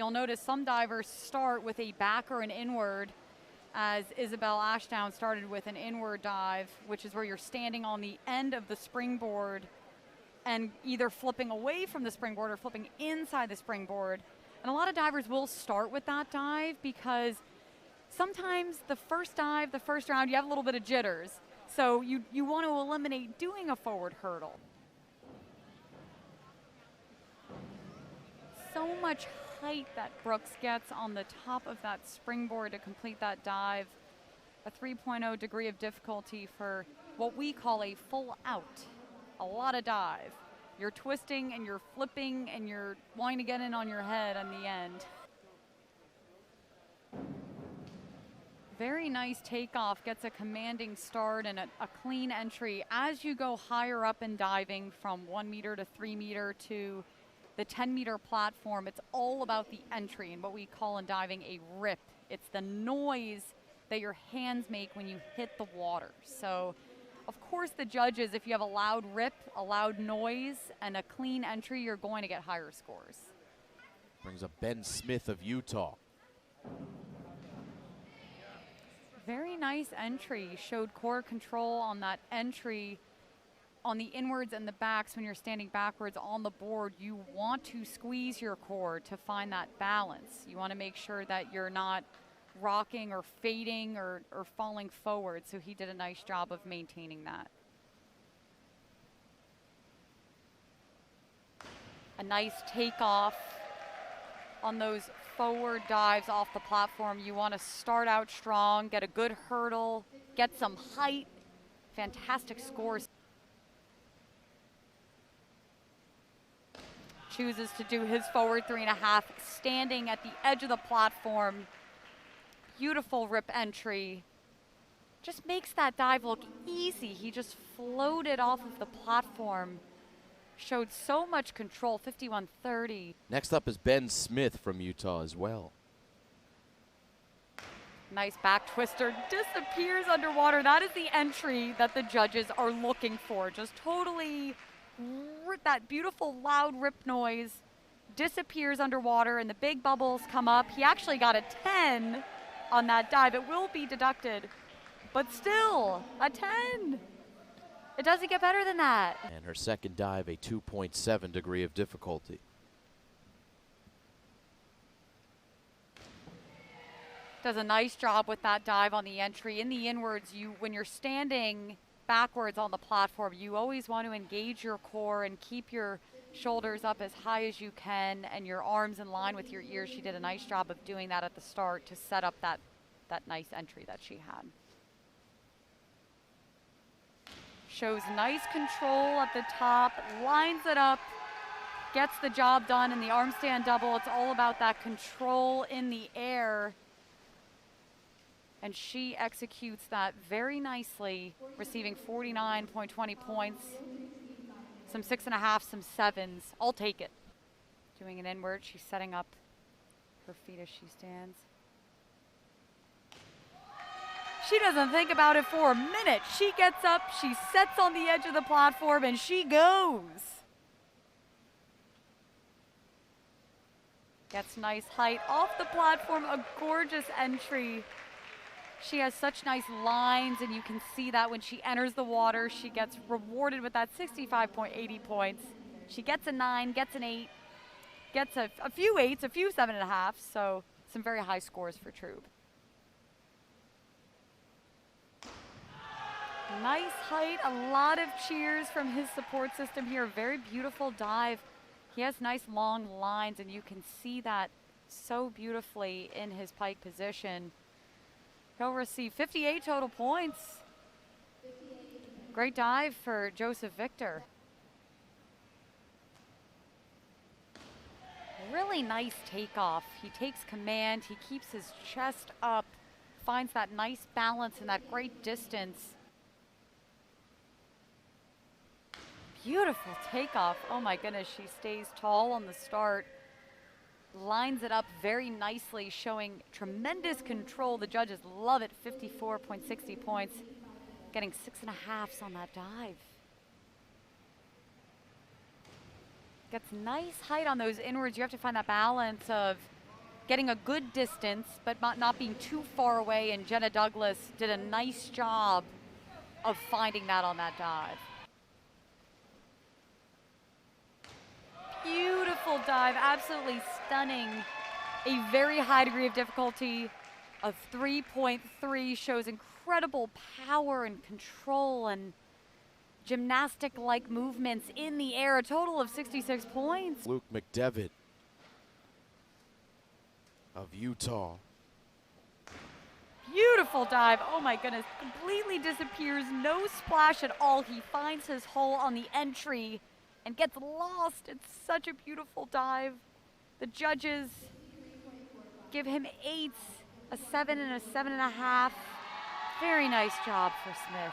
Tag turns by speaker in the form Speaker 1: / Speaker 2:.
Speaker 1: you'll notice some divers start with a back or an inward, as Isabel Ashdown started with an inward dive, which is where you're standing on the end of the springboard and either flipping away from the springboard or flipping inside the springboard. And a lot of divers will start with that dive because sometimes the first dive, the first round, you have a little bit of jitters. So you want to eliminate doing a forward hurdle. So much height that Brooks gets on the top of that springboard to complete that dive. A 3.0 degree of difficulty for what we call a full out. A lot of dive. You're twisting and you're flipping and you're wanting to get in on your head on the end. Very nice takeoff, gets a commanding start and a clean entry. As you go higher up in diving from 1 meter to 3 meter to the 10-meter platform, it's all about the entry and what we call in diving a rip. It's the noise that your hands make when you hit the water. So, of course, the judges, if you have a loud rip, a loud noise, and a clean entry, you're going to get higher scores.
Speaker 2: Brings up Ben Smith of Utah.
Speaker 1: Very nice entry. Showed core control on that entry on the inwards and the backs. When you're standing backwards on the board, you want to squeeze your core to find that balance. You want to make sure that you're not rocking or fading or falling forward. So he did a nice job of maintaining that. A nice takeoff on those forward dives off the platform. You want to start out strong, get a good hurdle, get some height. Fantastic scores. Chooses to do his forward 3.5, standing at the edge of the platform. Beautiful rip entry. Just makes that dive look easy. He just floated off of the platform. Showed so much control, 51.30.
Speaker 2: Next up is Ben Smith from Utah as well.
Speaker 1: Nice back twister, disappears underwater. That is the entry that the judges are looking for. Just totally that beautiful loud rip noise, disappears underwater and the big bubbles come up. He actually got a 10 on that dive. It will be deducted, but still a 10. It doesn't get better than that.
Speaker 2: And her second dive, a 2.7 degree of difficulty.
Speaker 1: Does a nice job with that dive on the entry. In the inwards, when you're standing backwards on the platform, you always want to engage your core and keep your shoulders up as high as you can and your arms in line with your ears. She did a nice job of doing that at the start to set up that nice entry that she had. Shows nice control at the top, lines it up, gets the job done in the arm stand double. It's all about that control in the air. And she executes that very nicely, receiving 49.20 points, some 6.5, some 7s. I'll take it. Doing an inward, she's setting up her feet as she stands. She doesn't think about it for a minute. She gets up, she sets on the edge of the platform, and she goes. Gets nice height off the platform, a gorgeous entry. She has such nice lines, and you can see that when she enters the water, she gets rewarded with that 65.80 points. She gets a 9, gets an 8, gets a few 8s, a few 7.5, so some very high scores for Trube. Nice height, a lot of cheers from his support system here. Very beautiful dive. He has nice long lines, and you can see that so beautifully in his pike position. He'll receive 58 total points. Great dive for Joseph Victor. Really nice takeoff. He takes command, he keeps his chest up, finds that nice balance and that great distance. Beautiful takeoff. Oh my goodness, she stays tall on the start. Lines it up very nicely, showing tremendous control. The judges love it, 54.60 points. Getting 6.5s on that dive. Gets nice height on those inwards. You have to find that balance of getting a good distance, but not being too far away, and Jenna Douglas did a nice job of finding that on that dive. Beautiful dive, absolutely stunning. A very high degree of difficulty of 3.3 shows incredible power and control and gymnastic-like movements in the air, a total of 66 points.
Speaker 2: Luke McDevitt of Utah.
Speaker 1: Beautiful dive, oh my goodness, completely disappears, no splash at all. He finds his hole on the entry and gets lost. It's such a beautiful dive. The judges give him 8s, a 7 and a 7.5. Very nice job for Smith.